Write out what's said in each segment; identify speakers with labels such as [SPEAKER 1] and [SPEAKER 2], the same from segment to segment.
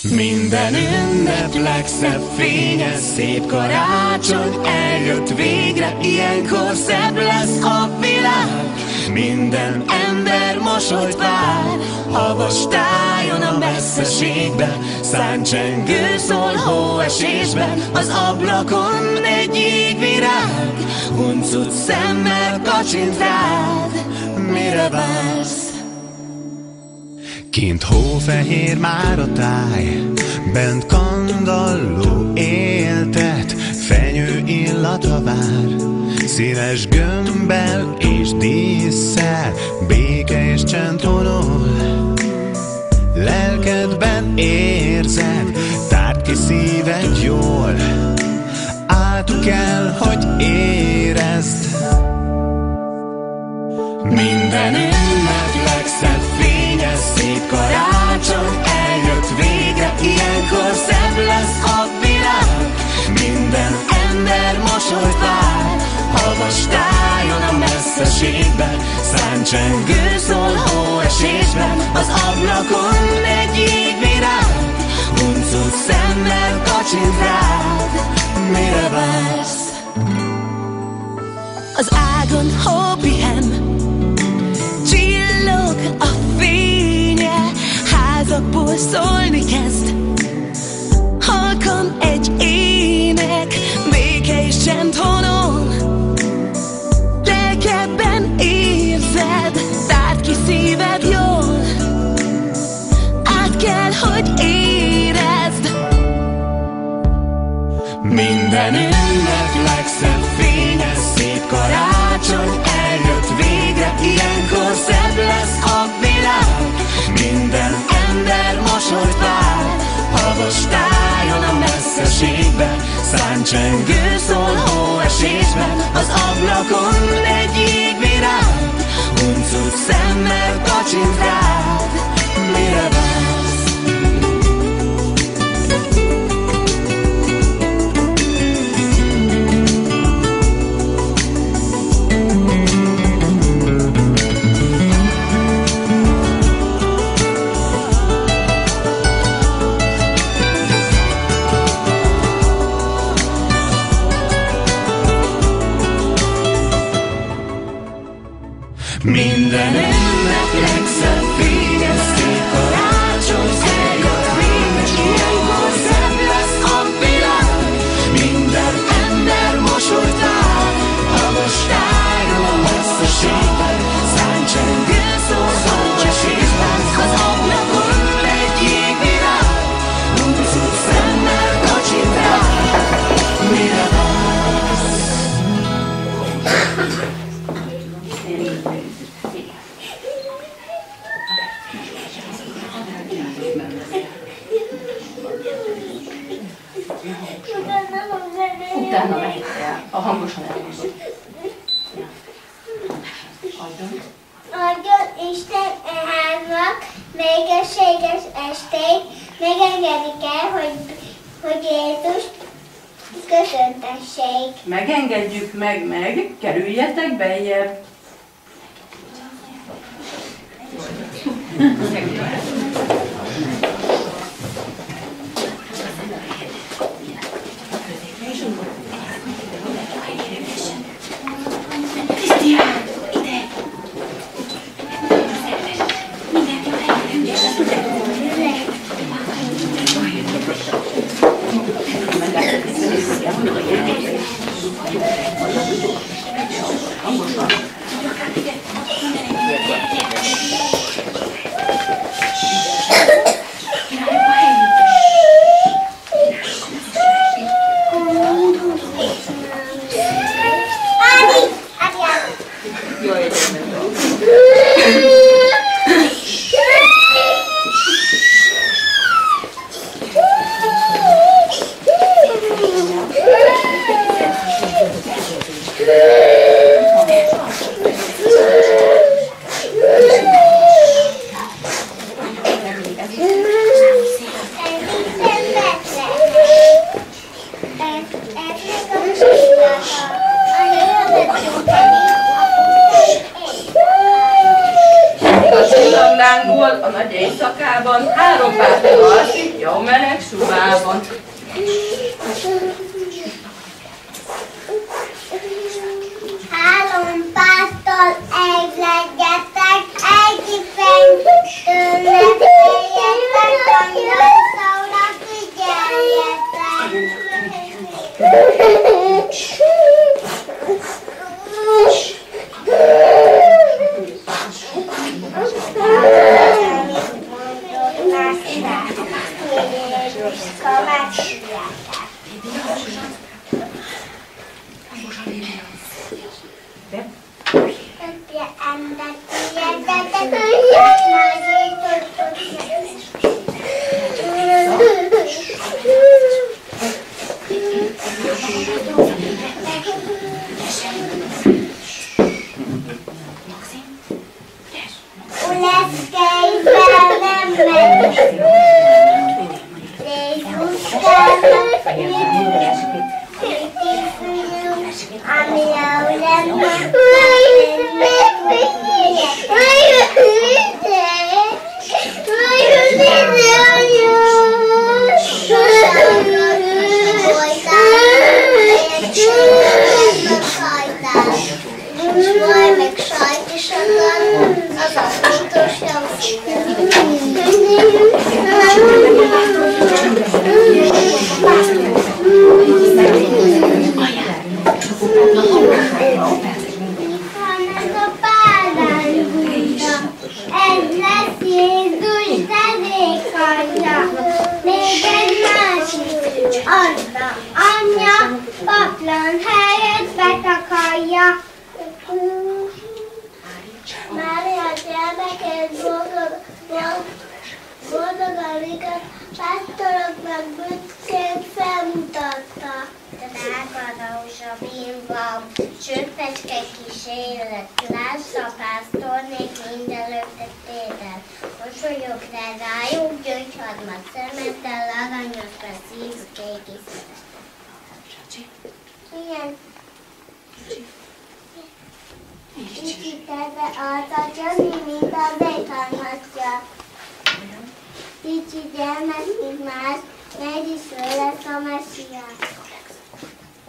[SPEAKER 1] Minden ünnep legszebb fényes, szép karácsony eljött végre, ilyenkor szebb lesz a világ. Minden ember mosolyt vár, havas tájon a messzeségben, száncsengő szól hóesésben, az ablakon egy jégvirág, huncut szemmel kacsint rád, mire vársz? Kint hófehér már a táj, bent kandalló éltet, fenyő illata vár, színes gömbbel és dísszel, béke és csend honol. Lelkedben érzed, tárd ki szíved jól, át kell, hogy érezd. Minden ünnep legszebb fényes, szép karácsony eljött végre, ilyenkor szebb lesz a világ. Minden ember mosolyt vár, havas tájon a messzeségben, száncsengő szól hóesésben, az ablakon egy jégvirág, huncut szemmel kacsint rád, mire vársz?
[SPEAKER 2] Az ágon hó pihen, csillog a fénye, házakból szólni kezd, halkan egy ének, béke és csend honol. Lelkedben érzed, tárd ki szíved jól, át kell, hogy érezd.
[SPEAKER 1] Minden ünnep legszebb fényes, szép karácsony eljött végre, ilyenkor szebb lesz a világ. Minden ember mosolyt vár, havas tájon a messzeségben, száncsengő szól hóesésben, az ablakon egy jégvirág, huncut szemmel kacsint rád, mire vársz? Minden ünnep legszebb fényes, szép karácsony eljött végre, ilyenkor szebb lesz a világ. Minden ember mosolyt vár, havas tájon a messzeségben, száncsengő szól hóesésben, az ablakon egy jégvirág, huncut szemmel kacsint rád, mire vársz?
[SPEAKER 3] Utána mehet el, a hangosan elmondod. Adjon.
[SPEAKER 4] Adjon Isten háznak békességes estét, megengedik el, hogy Jézust köszöntessék.
[SPEAKER 3] Megengedjük meg, kerüljetek beljebb.
[SPEAKER 5] Krisztián, ide! Mindenki
[SPEAKER 3] lángol a nagy éjszakában, 3 párton alszik, Jó meleg szobában.
[SPEAKER 4] Három pártól eglegyetek, egyik fentől lefeljetek, a nyolcszóra figyeljetek.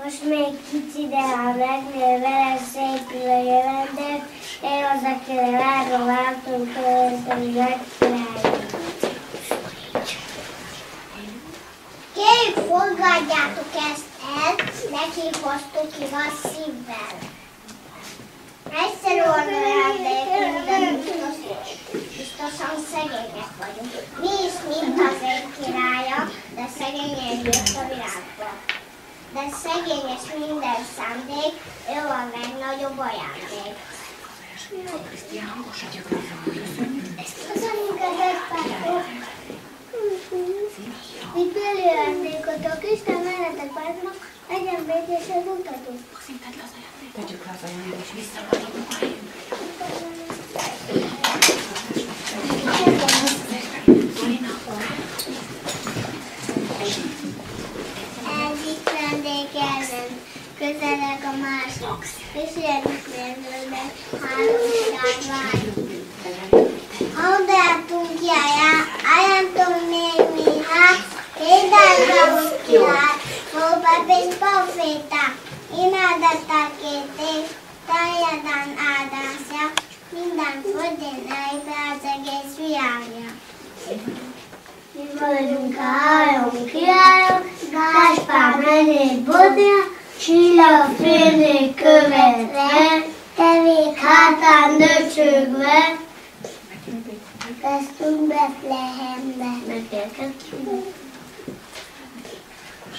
[SPEAKER 4] Most még kicsi, de ha megnő vele, szépül a jövendő, én az, akire vágom, váltunk költeni megkirályom. Kérjük, fogadjátok ezt el, neki hoztuk igaz szívvel. Egyszerű olyan biztosan szegények vagyunk. Mi is, mint az én királya, de szegényen jött a világba. De szegényes minden szándék, ő a legnagyobb ajándék. Köszönjük az ötpártot! Mit bőlőajándékotok, Isten mellettek várnak, legyen békés az utatunk.
[SPEAKER 3] Tegyük le az ajándékot, és visszavarjuk a helyünkre.
[SPEAKER 4] Egyik vendég ellen közeleg a másik, kísérjük mérlőben háromság vágy. Haudátunk jaja, ajantunk még miha, kédálgavus király, hópapis proféta, imádották érték, terjeden áldásja, minden földén elbe az egész világja. Mi vagyunk a három királyok, Gáspár menét Bodnia, Csilla félnék követve, tevék hátán döcsögve, kezdtünk Betlehembe. Megérkeztünk.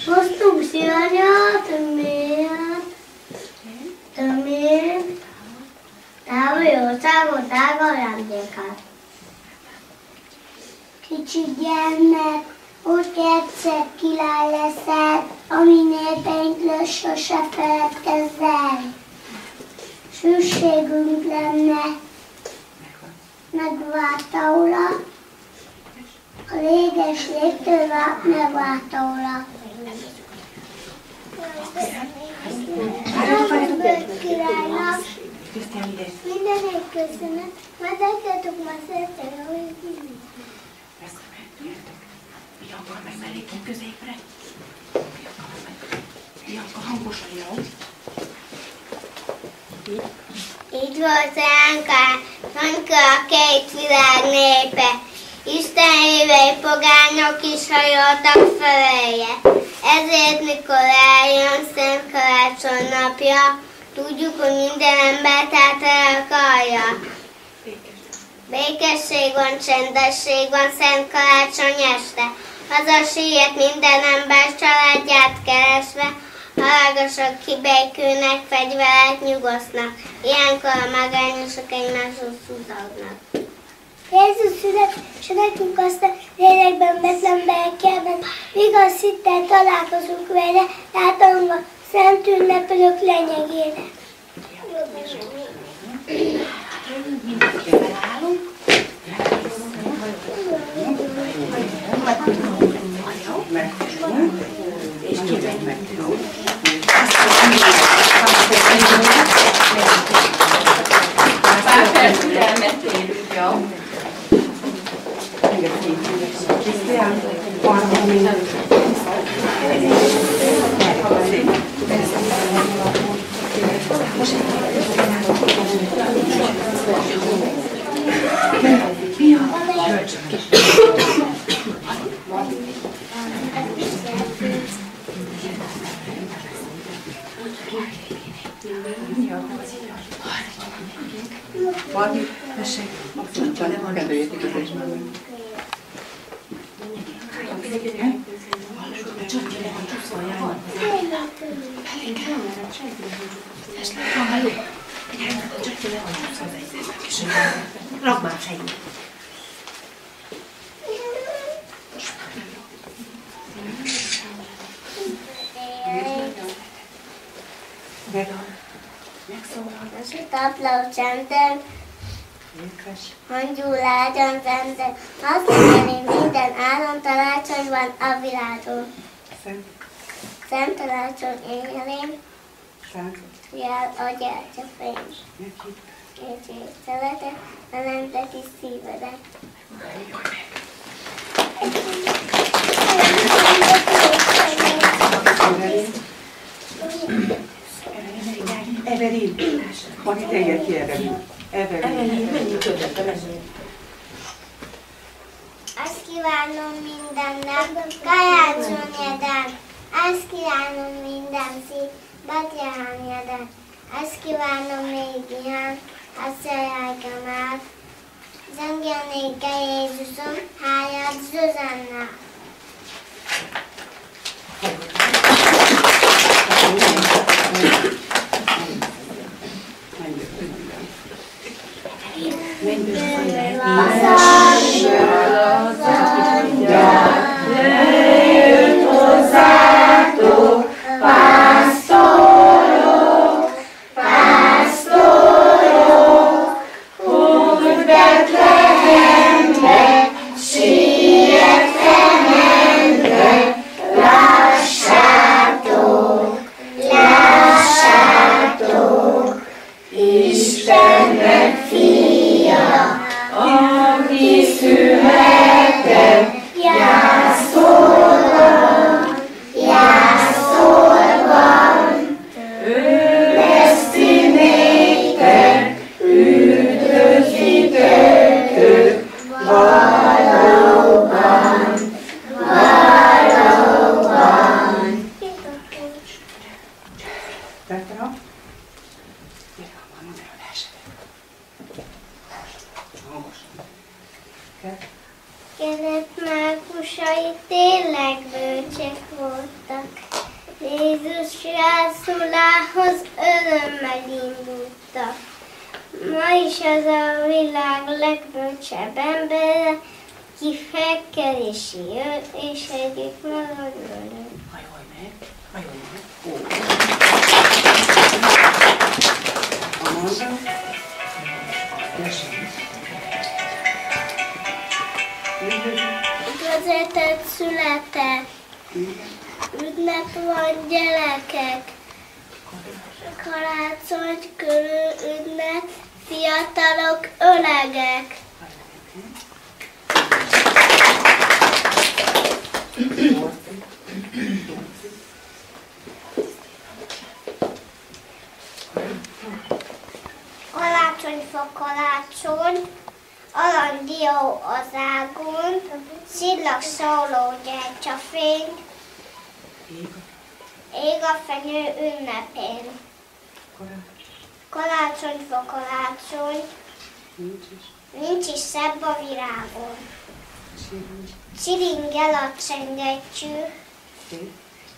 [SPEAKER 4] Hoztunk szivanyat, tömér, távoli országot, drága ajándékát. Kicsi gyermek, hogy egyszer király leszel, ami népeinkről sose feledkezz el. Szükségünk lenne megválta ura, a réges légtől megválta ura. Aranyos királynak mindenért köszönet, majd adjatok már szeretem, hogy
[SPEAKER 3] Bianca, meg mellékünk középre. Bianca, hangosan, jó?
[SPEAKER 4] Így volt Ránka, a két világ népe. Isten hívei pogányok is hajoltak feléje. Ezért, mikor eljön Szent Karácsony napja, tudjuk, hogy minden embert át akarja. Békesség van, csendesség van Szent Karácsony este. Haza siet minden ember családját keresve, hallgassak ki békülnek, fegyverek nyugosznak. Ilyenkor a magányosok egymáshoz szúzódnak.
[SPEAKER 6] Jézus szület, és nekünk azt a lélekben Betlembe kell menni. Igaz hittel találkozunk vele, látom a szent ünnepelők lényegére.
[SPEAKER 3] Mindenki felállunk. És kivegyünk. Pár perc türelmet kérünk, jó?
[SPEAKER 7] Krisztián, arra minden. Valami, tessék, abszolút kedvélyétek az egymásban.
[SPEAKER 3] Rakd már fejét.
[SPEAKER 4] Tapló csendben, hangyul ágyan zenden, azt mondani, minden áron tanácsony van a világon. Szent tanácsony éjjelén, jel a gyertyafény. És szeretet, a nemzeti szívedet.
[SPEAKER 7] Evelyn, van itt egyet ki Evelyn. Evelyn,
[SPEAKER 3] menjünk közöttem.
[SPEAKER 4] Azt kívánom mindennek, karácsonyedán. Azt kívánom minden szív, Betlehemjeden. Azt kívánom még ilyen, a szerelgemát. Zengjenék Jézusom, háját Zsuzsanna.
[SPEAKER 1] Lejött hozzátok, pásztorok, hogy Betlehembe sietve mentek, lássátok, Istennek fia, aki született, jászolban, ő lesz ti néktek, üdvözítőtök, valóban.
[SPEAKER 7] Petra? Gyere, mondd el a versetet. Hangosan.
[SPEAKER 4] Kelet mágusai tényleg bölcsek voltak. Jézus jászulához örömmel indultak. Ma is az a világ legbölcsebb embere, ki fekkel és jön, és egyik marad vele.
[SPEAKER 3] Hajolj meg.
[SPEAKER 7] Ó. Amanda? Tessék.
[SPEAKER 4] Üdvözletet született, ünnep van gyerekek, karácsony körül ünnep, fiatalok, öregek. fa kalácson, aranydió az ágon, csillag szóló gyertyafény, ég a fenyő ünnepén. Kalácsonyfa kalácsony, nincs is szebb a virágon. Csiringel a csengettyű,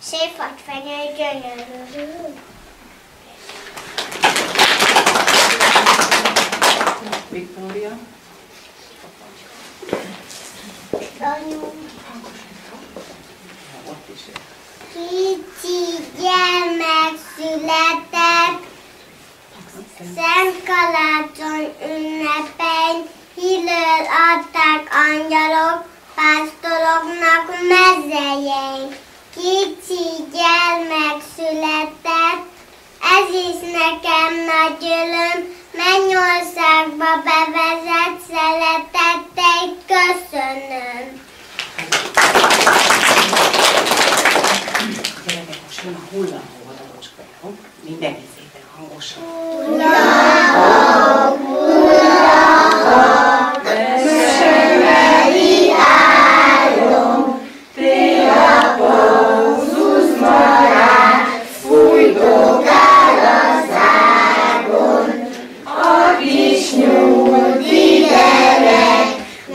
[SPEAKER 4] szép fenyő gyönyörű.
[SPEAKER 7] Viktória.
[SPEAKER 4] Anyu.
[SPEAKER 7] Ott is.
[SPEAKER 4] Kicsi gyermek született, Szent Kalácsony ünnepén, híről adták angyalok, pásztoroknak mezejein. Kicsi gyermek született, ez is nekem nagy öröm, Mennyországba bevezet szereteteit köszönöm.
[SPEAKER 3] Gyerekek, most jön a hullámhó a dalocska, jó? Mindenki szépen hangosan.
[SPEAKER 1] Hulla-hop, hulla-hop, sömei álom, Télapózusz marát, fújdogál az ágon. A kis nyugdi gyerek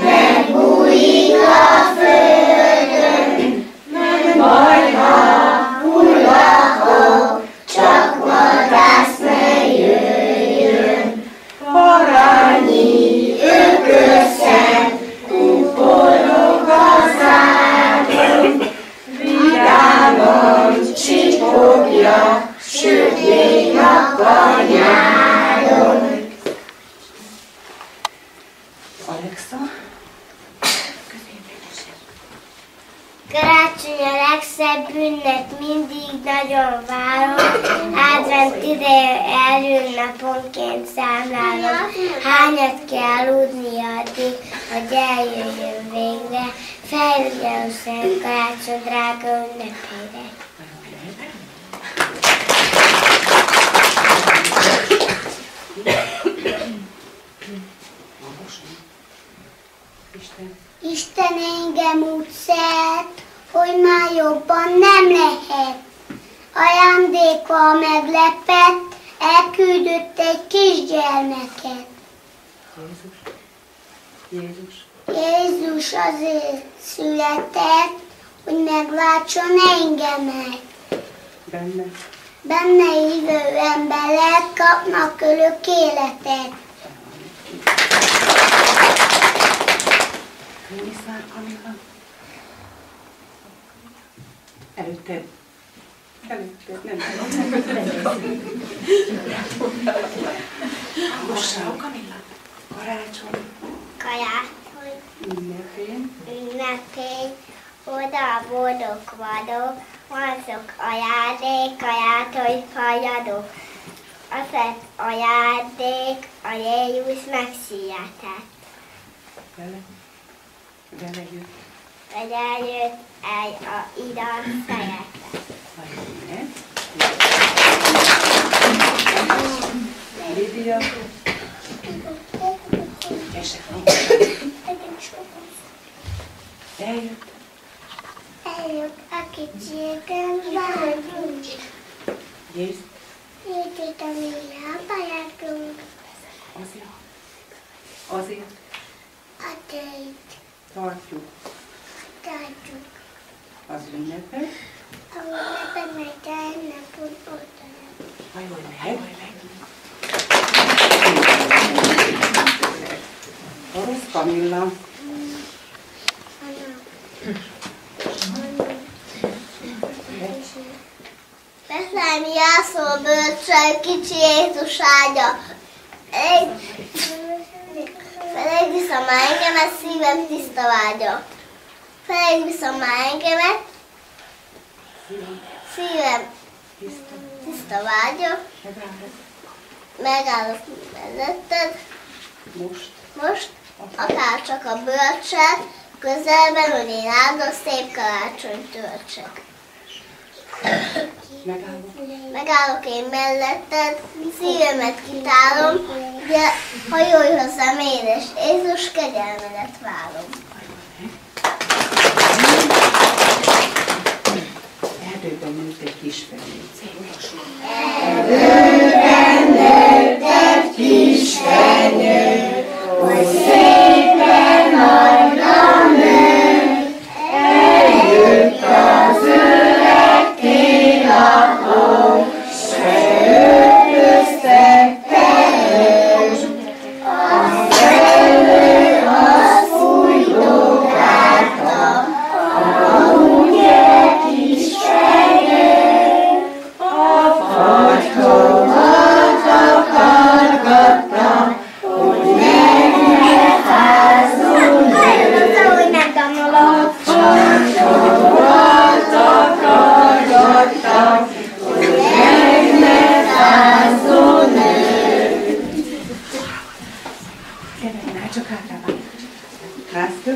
[SPEAKER 1] megbújik a földön, nem baj, ha hulla-hop, csak vadász ne jöjjön. Paranyi öközszem, kuporog az ágon, vidáman csipogja, sötét nap a nyáron.
[SPEAKER 3] Alexa.
[SPEAKER 6] Karácsony a legszebb ünnep, mindig nagyon várom, advent ideje elülnaponként számlálom, hányat kell aludni addig, hogy eljöjjön végre, fejlődjön Szent Karácsony drága ünnepére. Isten engem úgy szeret, hogy már jobban nem lehet. Ajándékkal meglepett, elküldött egy kisgyermeket. Jézus azért született, hogy meglátson engemet. Benne hívő emberek kapnak örök életet.
[SPEAKER 7] Könyviszár Kamilla. Előtted, nem.
[SPEAKER 3] Hangosan, Kamilla.
[SPEAKER 7] Karácsony.
[SPEAKER 4] Karácsony
[SPEAKER 7] Ünnepén.
[SPEAKER 4] oda boldog vagyok, van sok ajándékaját, hogy hajadok. Az lett ajándék, a Jézus megszületett.
[SPEAKER 7] Vele jött.
[SPEAKER 4] Eljött ide a szeretet.
[SPEAKER 7] Lídia.
[SPEAKER 3] Esek hangosan.
[SPEAKER 7] Eljött.
[SPEAKER 4] Eljött a kicsiken vágyunk.
[SPEAKER 7] Jézus.
[SPEAKER 4] Jézus, a mi lábájátunk.
[SPEAKER 7] Azért
[SPEAKER 4] A tejt
[SPEAKER 7] tartjuk
[SPEAKER 4] tartjuk.
[SPEAKER 7] az ünnepet.
[SPEAKER 4] Ahol ebben meg elnapon oda.
[SPEAKER 3] Hajolj meg.
[SPEAKER 7] Orosz Kamilla.
[SPEAKER 4] Betlehemi jászol bölcsel, kicsi Jézus ágya. Felejtsd vissza már engemet, szívem tiszta vágya. Felejtsd vissza már engemet, szívem tiszta vágya. Megállok melletted, most akár csak a bölcsel, közelben, hogy én áldott szép karácsonyt töltsek. Megállok én melletted, szívemet kitálom, de hajolj hozzám édes, Jézus, kegyelmedet várom.
[SPEAKER 7] Erdőben nőtt egy kisfenyő.
[SPEAKER 1] Erdőben nőtt egy kisfenyő, hogy szépen nagyra nőtt. Eljött az öreg télapok, se öltöztette őt. A felhő az fújdogálta, amúgy egy kisfenyő. A fagykomat akargatta, hogy megnyerházul nő. A fagykomat akargatta, hogy megnyerházul nő.
[SPEAKER 7] Gyere, csak hátra. László?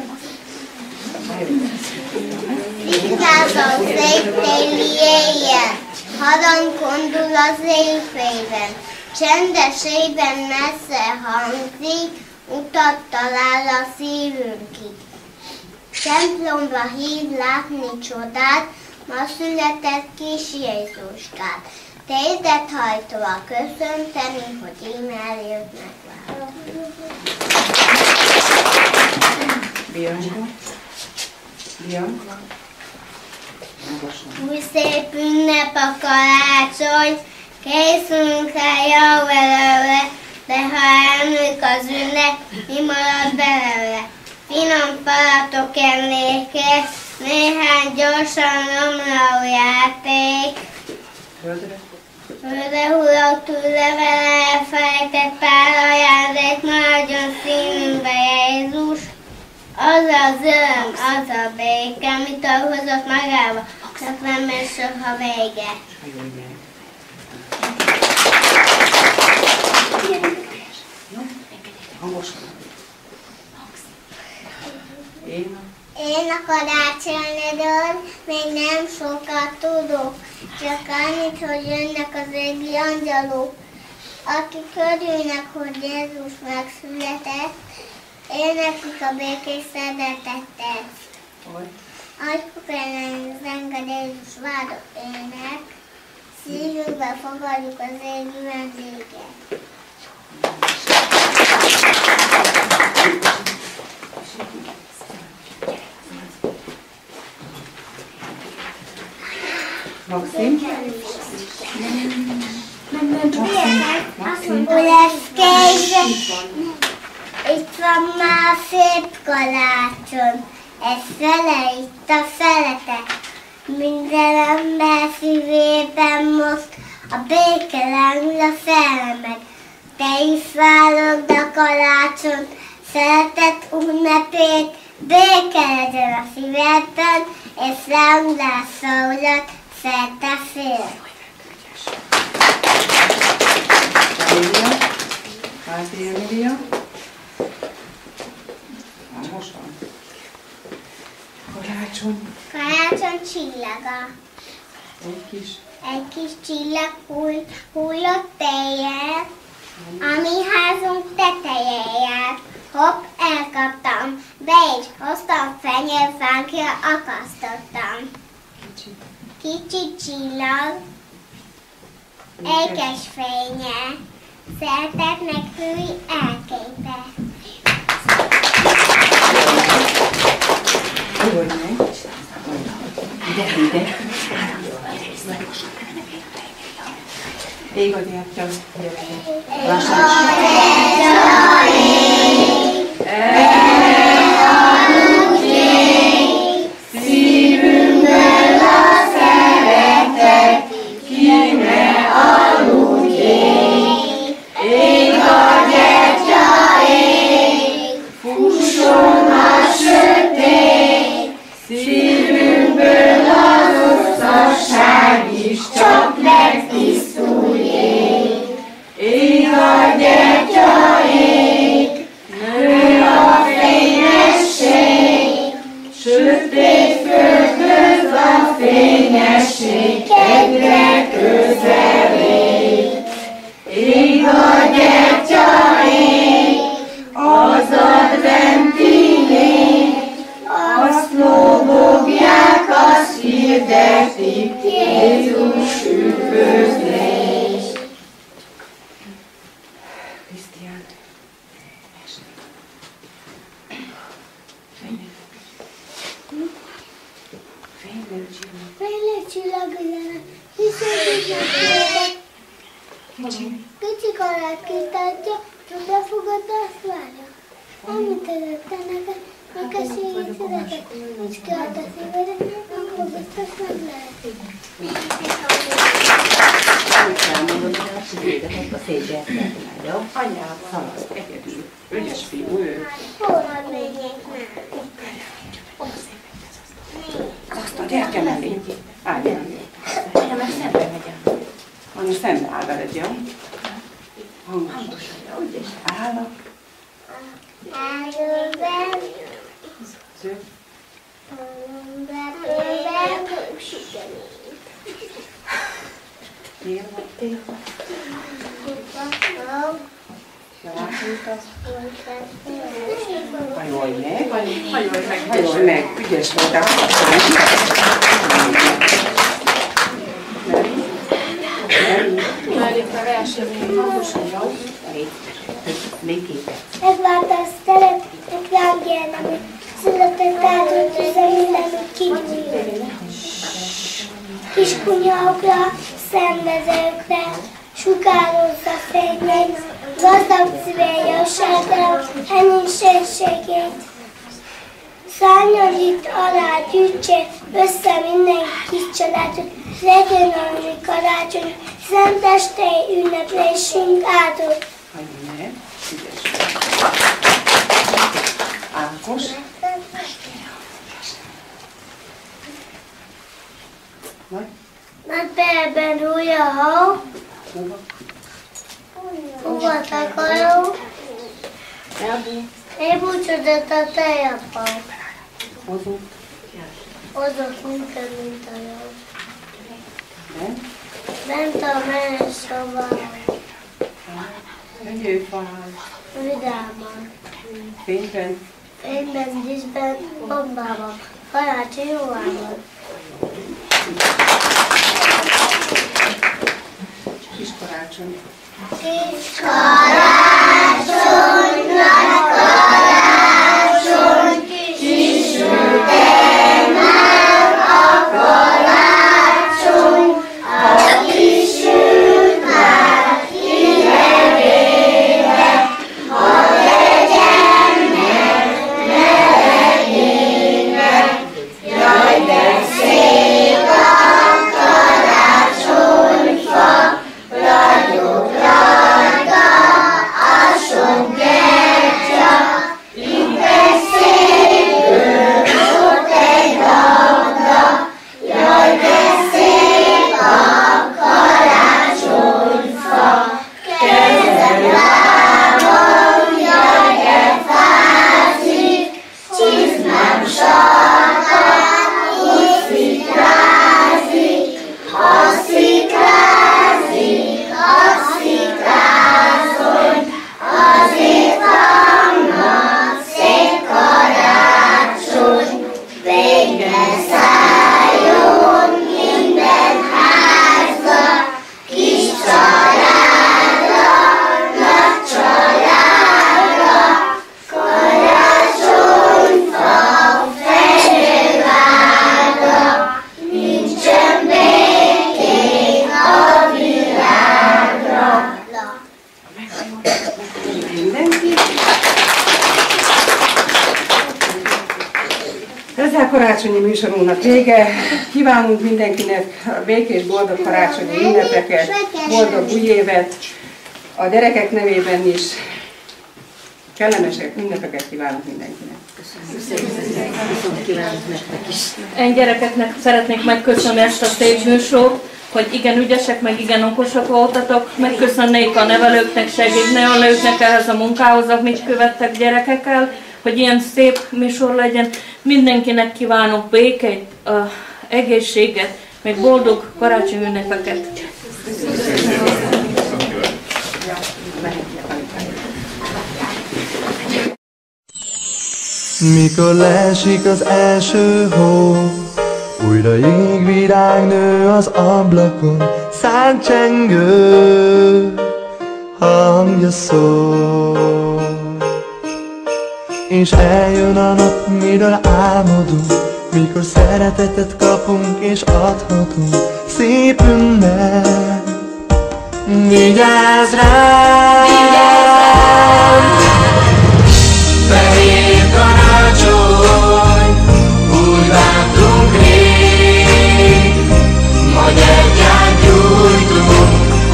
[SPEAKER 4] Vigyázz a szép téli éjjel, hadan kondul az éjfélben, csendesében messze hangzik, utat talál a szívünkig. Templomba hív látni csodát, ma született kis Jézuskát. Térdet hajtóan köszönteni, hogy íme eljött megváltani.
[SPEAKER 7] Bianca? Bianca?
[SPEAKER 4] Új szép ünnep a karácsony, készülünk el jó belőle, de ha elmúlik az ünnep, mi marad belőle? Finom palatok emlékek, néhány gyorsan omló játék. Földre hullott túllevele, elfelejtett pár ajándék, maradjon színünkbe Jézus. Az az öröm, az a béke, amit hozott magába, csak nem ér soha vége. Én a karácsonyról még nem sokat tudok, csak annyit, hogy jönnek az égi angyalok, akik örülnek, hogy Jézus megszületett, éneklik a békés szeretetet. Adjuk ellen zenged Jézus vádott ének, szívünkbe fogadjuk az égi vendéget.
[SPEAKER 7] Maxim?
[SPEAKER 4] Uleszkejze, itt van már szép karácsony, ez fele itt a szeretet. Minden ember szívében most a béke lángol a szellemet. Te is várod a karácsony, szeretet ünnepét, béke legyen a szívedben, és lángolás szólat, szerte fél.
[SPEAKER 7] Házi Emília. Most van. Karácsony.
[SPEAKER 4] Karácsony csillaga. Egy kis csillag hullott éjjel, a mi házunk tetején járt. Hopp, elkaptam, be is hoztam, fenyőfánkja akasztottam. Kicsi csillag, ékes fénye, szeretetnek hűi elképe.
[SPEAKER 7] Nyugodj meg. Ide. Ég a gyertya, gyere. Lassan.
[SPEAKER 1] Szívünkben a szeretet, ki ne aludjék. Ég a gyertya ég, fusson a sötét, szívünkből az osztasság is csak megtisztuljék. Ég a gyertya
[SPEAKER 6] Fejlett csillagvilág, viszont kicsi karát kitártya, hogy befogadta, azt várja. Amit előtte neked, meg esélyét szeretek, nincs ki ad a szívére, akkor biztos meg lehet.
[SPEAKER 7] Anyával. Szalaszt, egyedül. Ügyes fiú, ő.
[SPEAKER 4] Hol menjék már?
[SPEAKER 7] Azt a gyertya mellé. Állj.
[SPEAKER 3] Anya, meg szembe megyem.
[SPEAKER 7] Anya szembe áll veled, jó? Hangosan.
[SPEAKER 3] Úgyis.
[SPEAKER 7] Állok.
[SPEAKER 4] Előben,
[SPEAKER 7] Szép.
[SPEAKER 3] Télva.
[SPEAKER 7] Hajolj meg. Hajolj meg. Ügyes voltál.
[SPEAKER 6] Megvárta a szeret, hogy rám gyernem, született átult üzemélemű kigyújjön. Kis kunyakra, szenvezőkre, sugározza fényét, gazdag szívélyoságra, enyhségségét. Szárnyalít alá gyűjtse össze minden kis családot, legyen valami karácsony, szentestei ünneplésünk áldott.
[SPEAKER 7] Hajolj meg. Ügyes. Ákos. Vagy?
[SPEAKER 6] Nagy perben rúja a hó,
[SPEAKER 7] Hova?
[SPEAKER 6] hova takaró, elbúcsúzott a tejapa,
[SPEAKER 7] Hozunk.
[SPEAKER 6] hozott minket, mint a jó.
[SPEAKER 7] Nem?
[SPEAKER 6] Bent a menes szobában,
[SPEAKER 7] Győfál.
[SPEAKER 6] vidáman,
[SPEAKER 7] Fényben.
[SPEAKER 6] fényben, díszben, bombában, karácsony jóvában.
[SPEAKER 7] Kis karácsony.
[SPEAKER 6] Kis karácsony, nagy karácsony, kis süteg meg a karácsony, a kis süt már kirevéve, ha legyen meg melegének, jaj de szép a karácsonyfa, ragyog rajta a sok gertya, itt egy szép bőr, ott egy labda, jaj de szép a karácsonyfa, kezed lábam, jaj de fázik, csizmám sarkán, úgy szikrázik, ha szikrázik, ha szikrázol, azért vannak szép karácsony, végre szálljon minden házba, kis családra, nagy családra, karácsonyfa fenyővága, nincsen békén a világra.
[SPEAKER 7] Mindenki. Ezzel karácsonyi műsorunknak vége. Kívánunk mindenkinek békés, boldog karácsonyi ünnepeket, boldog új évet. A gyerekek nevében is kellemes ünnepeket kívánunk mindenkinek.
[SPEAKER 8] Én gyerekeknek szeretnék megköszönni ezt a szép műsort, hogy igen ügyesek, meg igen okosak voltatok. Megköszönnék a nevelőknek, segédnevelőknek ehhez a munkához, amit követtek gyerekekkel, hogy ilyen szép műsor legyen. Mindenkinek kívánok békét, egészséget, meg boldog karácsonyi ünnepeket.
[SPEAKER 9] Mikor leesik az első hó, újra jégvirág nő az ablakon, szárnycsengő hangja szól. És eljön a nap, miről álmodunk, mikor szeretetet kapunk és adhatunk. Szép ünnep, vigyázz rám! Fehér karácsony, úgy vártunk rég, ma gyertyát gyújtunk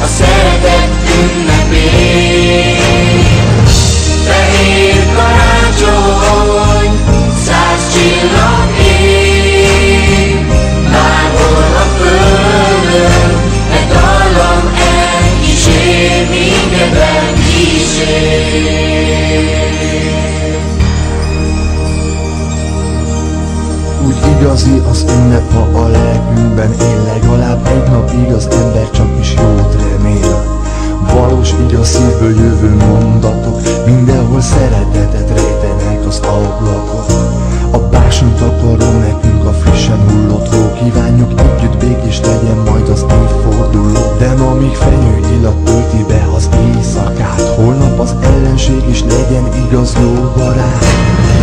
[SPEAKER 9] a szeretet ünnepén. Fehér karácsony, 100 csillag ég, bárhol a földön, egy dallam elkísér, minket elkísér. Úgy igazi az ünnep, ha a lelkünkben él, legalább egy napig az ember csak is jót remél. Valós, így a szívből jövő mondatok, mindenhol szeretetet rejtenek az ablakok. A bársony takaró nekünk a frissen hullott hó, kívánjuk együtt békés legyen majd az évforduló. De ma még fenyő illat tölti be az éjszakát, holnap az ellenség is legyen igaz jó barát,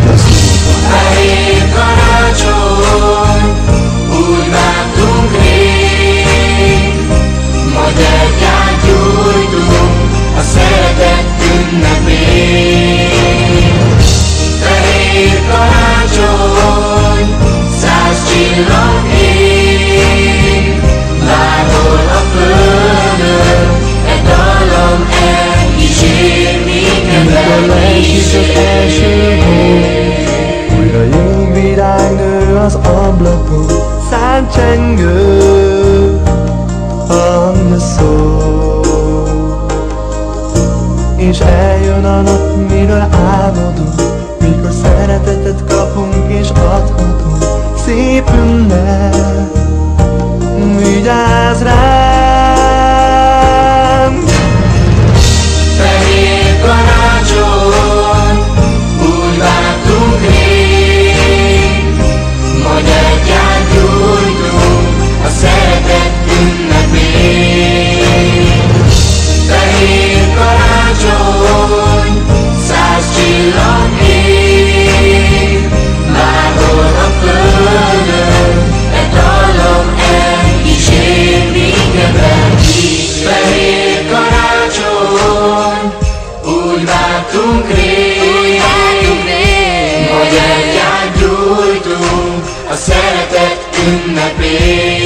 [SPEAKER 9] igaz jó barát. Fehér karácsony, úgy vártunk rég, ma gyertyát gyújtunk a szeretet ünnepén. Fehér karácsony, 100 csillag ég, bárhol a földön, egy dallam elkísér, minket elkísér. Újra jégvirág nő az ablakon, szánt csengő hangja szól, és eljön a nap, miről álmodunk, mikor szeretetet kapunk és adhatunk. Szép ünnep, vigyázz rám! Fehér karácsony, úgy vártunk rég, ma gyertyát gyújtunk a szeretet ünnepén. Fehér karácsony, 100 csillag ég, bárhol a földön, egy dallam elkísér, minket elkísér. Fehér karácsony, úgy vártunk rég, ma gyertyát gyújtunk a szeretet ünnepén.